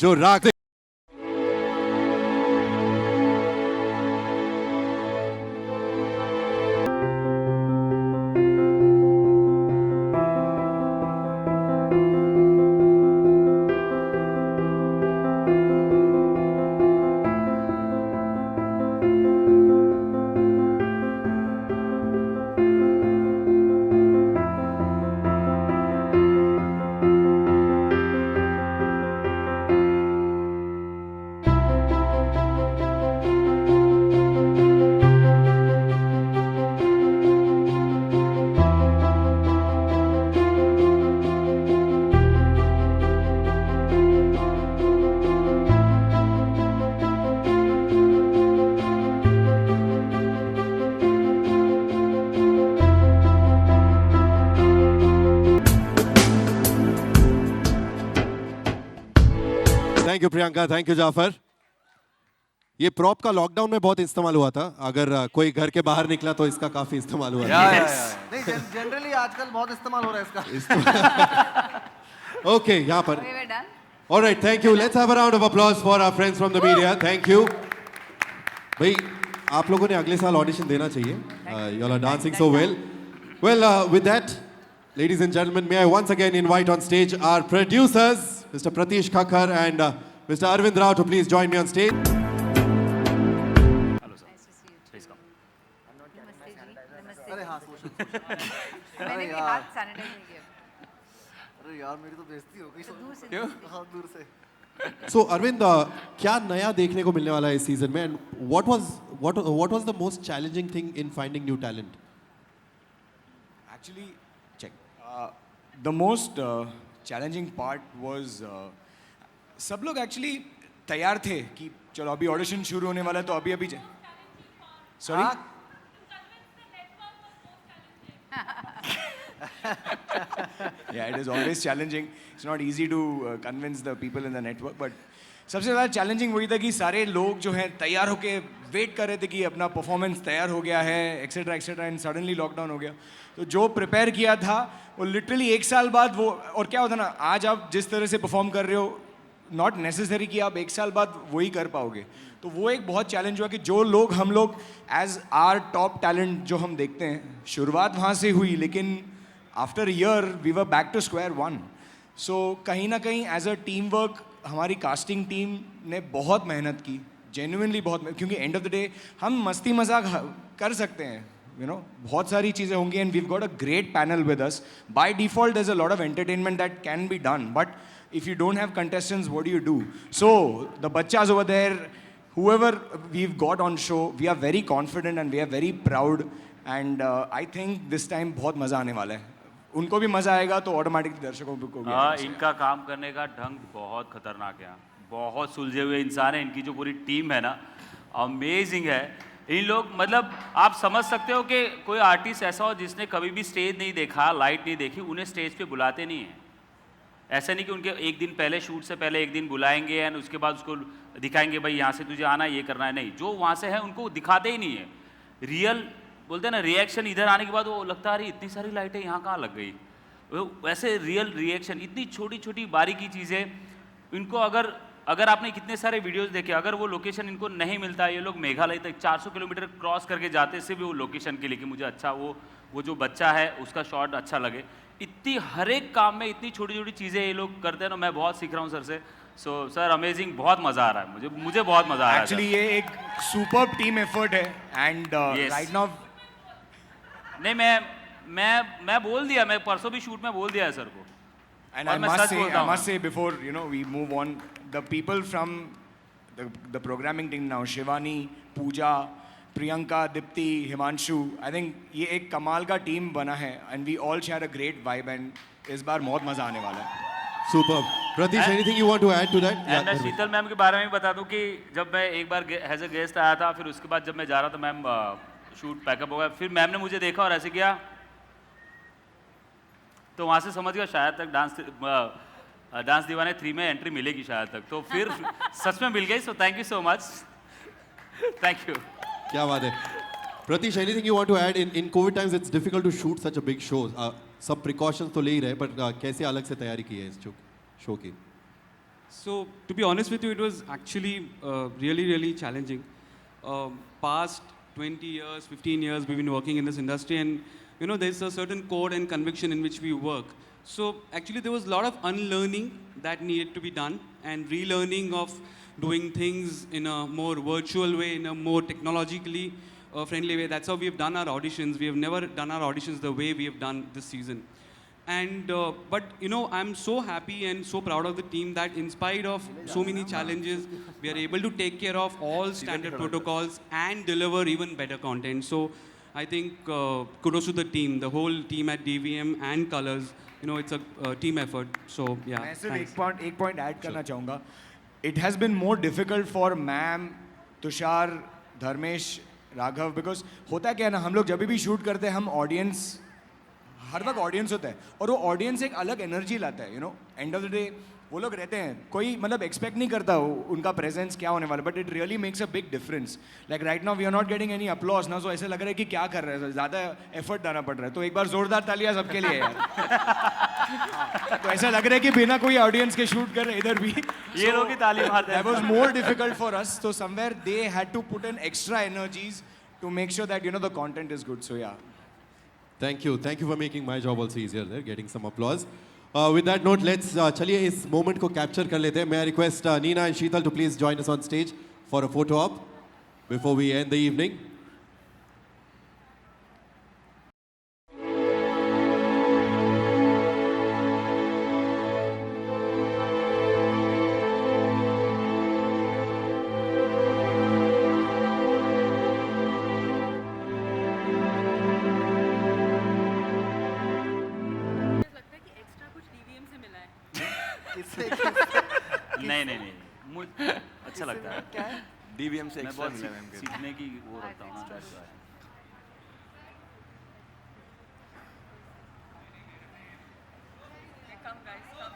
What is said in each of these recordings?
जो राग thank you Priyanka, thank you Jafar. ये प्रॉप का लॉकडाउन में बहुत इस्तेमाल हुआ था। अगर कोई घर के बाहर निकला तो इसका काफी इस्तेमाल हुआ था। नहीं, जनरली आजकल बहुत इस्तेमाल हो रहा है इसका। ओके, यहाँ पर। All right, thank you. Let's have a round of applause for our friends from the media. Thank you. भाई, आप लोगों ने अगले साल ऑडिशन देना चाहिए. You all are dancing so well. Well, with that, ladies and gentlemen, may I once again invite on stage our producers, Mr. Pratish Khakkar and Mr. Arvind Rao, to please join me on stage. Hello, sir. Nice to see you. Please come. नमस्ते जी, नमस्ते। अरे हाँ, मैंने भी हाथ sanitise नहीं किया। अरे यार, मेरी तो बेइज्जती हो गई। दूर से क्यों? हाँ, दूर से। So, Arvind, क्या नया देखने को मिलने वाला है इस सीजन में? And what was the most challenging thing in finding new talent? Actually, check. The most challenging part was सब लोग actually तैयार थे कि चलो अभी ऑडिशन शुरू होने वाला है तो अभी sorry yeah, it is always challenging. It's not easy to convince the people in the network, but सबसे ज़्यादा चैलेंजिंग वही था कि सारे लोग जो हैं तैयार होके वेट कर रहे थे कि अपना परफॉर्मेंस तैयार हो गया है etcetera etcetera, and suddenly lockdown हो गया। तो जो प्रिपेयर किया था वो लिटरली एक साल बाद वो, और क्या होता ना, आज आप जिस तरह से परफॉर्म कर रहे हो, नॉट नेसेसरी कि आप एक साल बाद वही कर पाओगे। तो वो एक बहुत चैलेंज हुआ कि जो लोग हम लोग एज आर टॉप टैलेंट जो हम देखते हैं, शुरुआत वहाँ से हुई, लेकिन after year we were back to square one. So कहीं ना कहीं एज अ टीम वर्क हमारी कास्टिंग टीम ने बहुत मेहनत की, जेन्युइनली बहुत, क्योंकि एंड ऑफ द डे हम मस्ती मजाक कर सकते हैं, यू नो, बहुत सारी चीज़ें होंगी, and we've got a great panel with us. By default there is a lot of entertainment that can be done, but if you don't have contestants, what do you do? So the bachchas over there, whoever we've got on show, we are very confident and we are very proud, and I think this time बहुत मज़ा आने वाला है। उनको भी मज़ा आएगा तो ऑटोमेटिकली दर्शकों को भी। हाँ, इनका काम करने का ढंग बहुत खतरनाक है, बहुत सुलझे हुए इंसान है। इनकी जो पूरी टीम है ना, अमेजिंग है। इन लोग, मतलब आप समझ सकते हो कि कोई आर्टिस्ट ऐसा हो जिसने कभी भी स्टेज नहीं देखा, लाइट नहीं देखी, उन्हें स्टेज पे बुलाते नहीं हैं। ऐसा नहीं कि उनके एक दिन पहले, शूट से पहले एक दिन बुलाएंगे एंड उसके बाद उसको दिखाएंगे भाई यहाँ से तुझे आना है, ये करना है। नहीं, जो वहाँ से है उनको दिखाते ही नहीं है। रियल बोलते हैं ना, रिएक्शन इधर आने के बाद वो लगता है इतनी सारी लाइटें यहाँ कहाँ लग गई, वैसे रियल रिएक्शन, इतनी छोटी छोटी बारीकी चीज़ें इनको। अगर आपने कितने सारे वीडियोस देखे, अगर वो लोकेशन इनको नहीं मिलता, ये लोग मेघालय तक 400 किलोमीटर क्रॉस करके जाते सिर्फ वो लोकेशन के लिए कि मुझे अच्छा वो जो बच्चा है उसका शॉट अच्छा लगे। इतनी हर एक काम में इतनी छोटी छोटी चीज़ें ये लोग करते हैं ना, मैं बहुत सीख रहा हूँ सर से। सो सर अमेजिंग, बहुत मज़ा आ रहा है मुझे बहुत मज़ा आ रहा है। एक्चुअली ये एक सुपर टीम एफर्ट है, एंड राइट नाउ नहीं, मैं बोल दिया, मैं परसों भी शूट में बोल दिया है सर को। And I must say before we move on, the people from the programming team now, Shivani, Pooja, Priyanka, Dipti, Himanshu, I think ये एक कमाल का टीम बना है, and we all share a great vibe, and इस बार बहुत मज़ा आने वाला है। Superb. Pratish, anything you want to add to that? And Sheetal ma'am के बारे में बता दूं कि जब मैं एक बार एज ए गेस्ट आया था, फिर उसके बाद जब मैं जा रहा था, मैम शूट पैकअप हो गया, फिर मैम ने मुझे देखा और ऐसे किया, तो वहाँ से समझ गया शायद तक डांस दीवाने 3 में एंट्री मिलेगी शायद तक, तो फिर सच में मिल गई। So thank you so much, thank you. क्या बात है। Pratish, anything you want to add? In COVID times, it's difficult to shoot such a big show. सब precautions तो ले ही रहे, पर कैसे अलग से तैयारी की है इस शो की? So, to be honest with you, it was actually really, really challenging. Past 20 years, 15 years, we've been working in this industry, and you know, there's a certain code and conviction in which we work. So, actually, there was a lot of unlearning that needed to be done, and relearning of doing things in a more virtual way, in a more technologically friendly way. That's how we have done our auditions. We have never done our auditions the way we have done this season. And but you know, I'm so happy and so proud of the team that in spite of so many challenges, we are able to take care of all standard protocols and deliver even better content. So I think kudos to the team, the whole team at DVM and Colors. You know, it's a team effort. So yeah. मैं सिर्फ thanks. एक point add करना चाहूँगा. It has been more difficult for ma'am, Tushar, Dharmesh, Raghav, because होता क्या है ना, हम लोग जब भी शूट करते हैं हम ऑडियंस, हर वक्त ऑडियंस होता है और वो ऑडियंस एक अलग एनर्जी लाता है. You know, end of the day वो लोग रहते हैं, कोई मतलब एक्सपेक्ट नहीं करता उनका प्रेजेंस क्या होने वाला, but it really makes a big difference. Like right now we are not getting any applause ना, सो ऐसे लग रहा है कि क्या कर रहे हैं, ज़्यादा एफर्ट डालना पड़ रहा है. तो एक बार जोरदार तालियां सबके लिए यार. तो ऐसा लग रहा है कि बिना कोई ऑडियंस के शूट कर रहे इधर भी ये लोग ही ताली मारते हैं. That was more difficult for us. So somewhere they had to put in extra energies to make sure that, you know, the content is good. So yeah. Thank you. Thank you for making my job also easier there, getting some applause. With that note, let's चलिए इस moment को capture कर लेते हैं. May I request Neena and Sheetal to please join us on stage for a photo op before we end the evening. लगता है कि extra कुछ डीवीएम से मिला है. किससे नहीं नहीं नहीं, मुझे अच्छा लगता है. क्या है? डीवीएम से मैं एक्स्ट्रा बहुत मिला है मैम के. सीखने की वो रखता हूँ ना. कम guys come.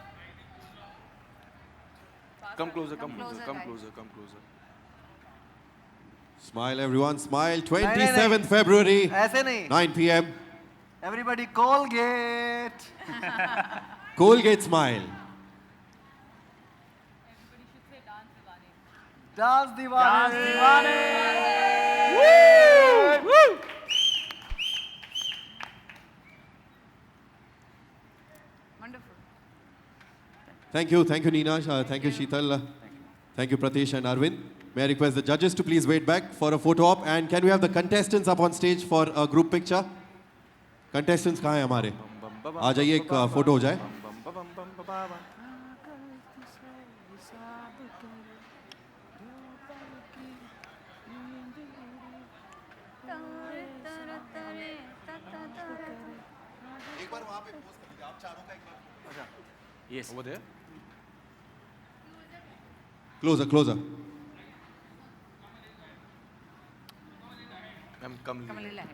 Come closer, come Come closer, closer, come guys. closer, come closer. Smile, everyone. Smile. नहीं, नहीं. 27th February, ऐसे नहीं. 9 p.m. Everybody Colgate. Colgate Smile. Everybody should say dance दीवाने. Dance दीवाने. Wonderful. Thank you, Neena. Thank you, Sheetal. Thank you, Pratish and Arvind. May I request the judges to please wait back for a photo op, and can we have the contestants up on stage for a group picture? Contestants कहाँ हैं हमारे? आ जाइए, एक photo हो जाए. Yes. Over there. Closer, closer. Ma'am, come. Kamalila hai.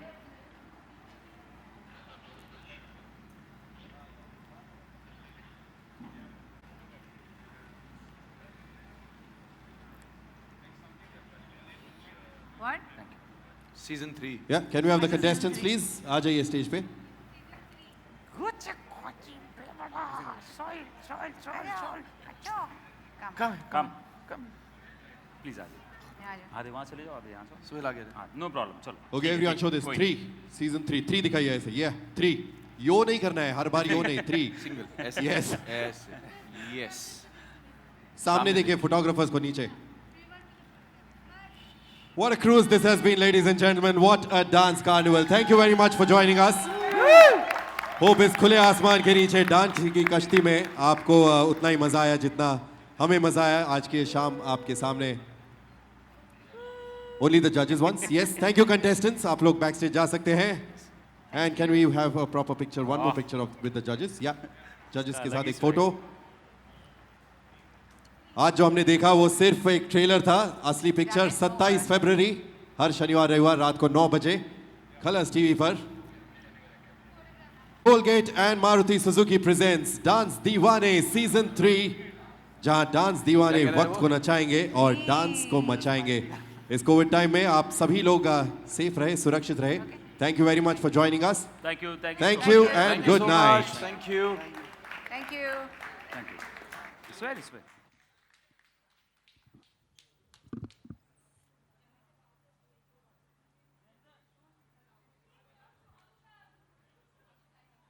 What? Season 3. Yeah, can we have the contestants, please? आ जाइए stage पे. Come. Come please आ जाओ. यहाँ आ जाओ. आधे वहाँ चले जाओ, आधे यहाँ से. सुहेल आगे. हाँ, नो प्रॉब्लम. चलो. Okay, everyone, show this. 3, season 3. 3 दिखाइए ऐसे. Yeah, 3. यो नहीं करना है, हर बार यो नहीं. 3. Single. ऐसे. Yes. ऐसे. Yes. सामने देखिए photographers को नीचे. What a cruise this has been, ladies and gentlemen. What a dance carnival. Thank you very much for joining us. Hope इस खुले आसमान के नीचे डांस की कश्ती में आपको उतना ही मजा आया जितना हमें मजा आया आज की शाम आपके सामने. Only the judges once. Yes, thank you contestants. आप लोग backstage जा सकते हैं. And can we have a proper picture, one more picture with the judges? Yeah, judges के साथ एक photo. आज जो हमने देखा वो सिर्फ एक ट्रेलर था. असली पिक्चर 27 फरवरी हर शनिवार रविवार रात को 9 बजे कलर्स टीवी पर. Colgate and Maruti Suzuki presents Dance Deewane Season 3, जहां डांस दीवाने वक्त को नचाएंगे और डांस को मचाएंगे. इस कोविड टाइम में आप सभी लोग सेफ रहे, सुरक्षित रहे. Thank you very much for joining us. Thank you. Thank you and Thank you good so night. much. Thank you. Thank you. Thank you. This way, this way.